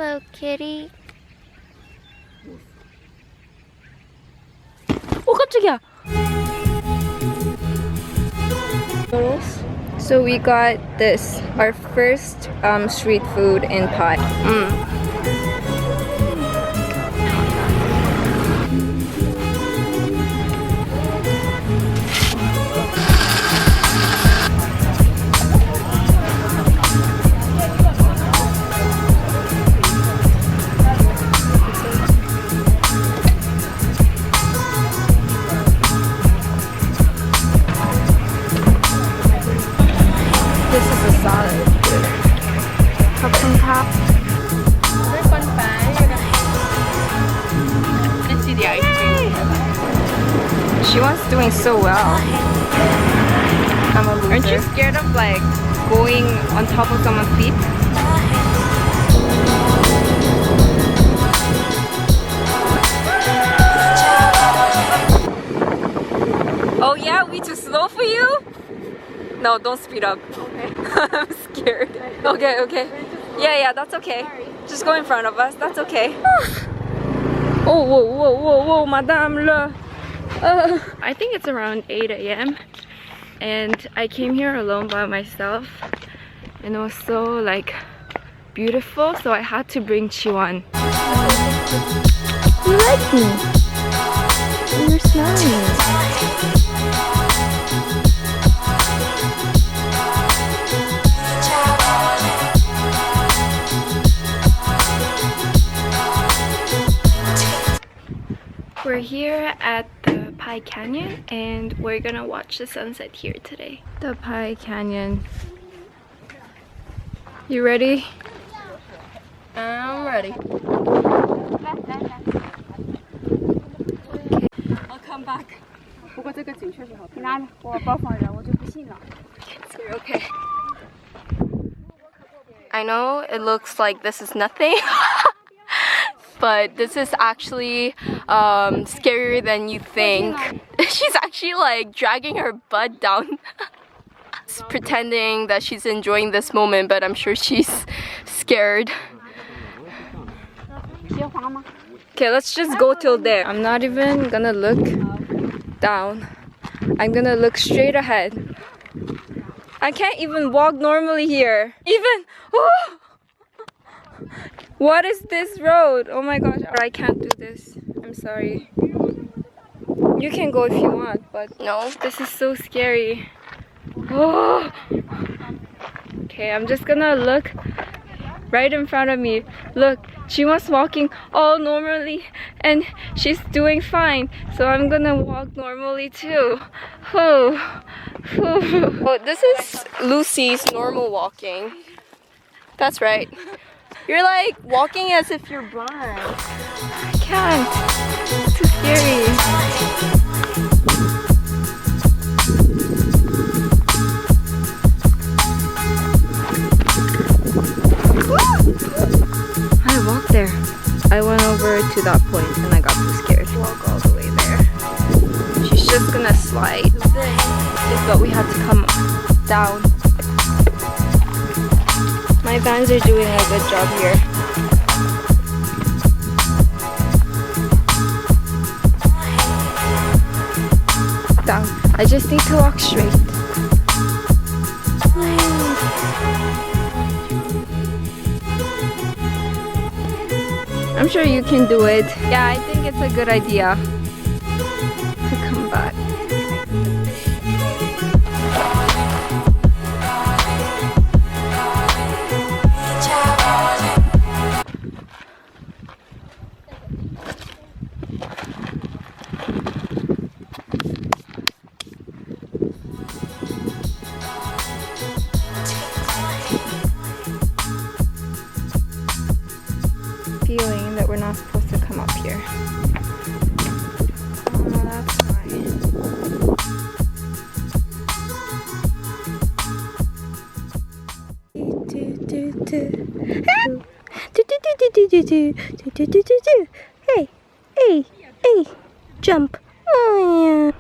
Hello, kitty. 깜짝이야. So we got this, our first street food in Pai. This is a salad. Top. Let's see the ice cream. Shiwon's doing so well. I'm a loser. Aren't you scared of like going on top of someone's feet? Oh yeah, we too slow for you? No, don't speed up. Okay. I'm scared. Okay. Yeah, that's okay. Sorry. Just go in front of us. That's okay. Oh, whoa, madame le. I think it's around 8 a.m. and I came here alone by myself and it was so like beautiful, so I had to bring Chiwon. You like me? You're smiling. We're here at the Pai Canyon and we're gonna watch the sunset here today. The Pai Canyon. You ready? I'm ready. Okay. I'll come back. 不过这个景确实好。你拿着，我包放人，我就不信了。 Okay. I know it looks like this is nothing. But this is actually scarier than you think. She's actually like dragging her butt down. Pretending that she's enjoying this moment, but I'm sure she's scared. Okay, let's just go till there. I'm not even gonna look down. I'm gonna look straight ahead. I can't even walk normally here. Oh! What is this road? Oh my gosh, I can't do this. I'm sorry. You can go if you want, but no, this is so scary. Oh. Okay, I'm just gonna look right in front of me. Look, she was walking all normally and she's doing fine. So I'm gonna walk normally too. Oh, this is Lucy's normal walking. That's right. You're like walking as if you're blind. I can't. It's too scary. I walked there. I went over to that point and I got too scared to walk all the way there. She's just gonna slide. But we had to come down. My vans are doing a good job here. Down. I just need to walk straight. I'm sure you can do it. Yeah, I think it's a good idea to come back. Feeling that we're not supposed to come up here. Oh, that's fine. Hey, jump. Oh yeah.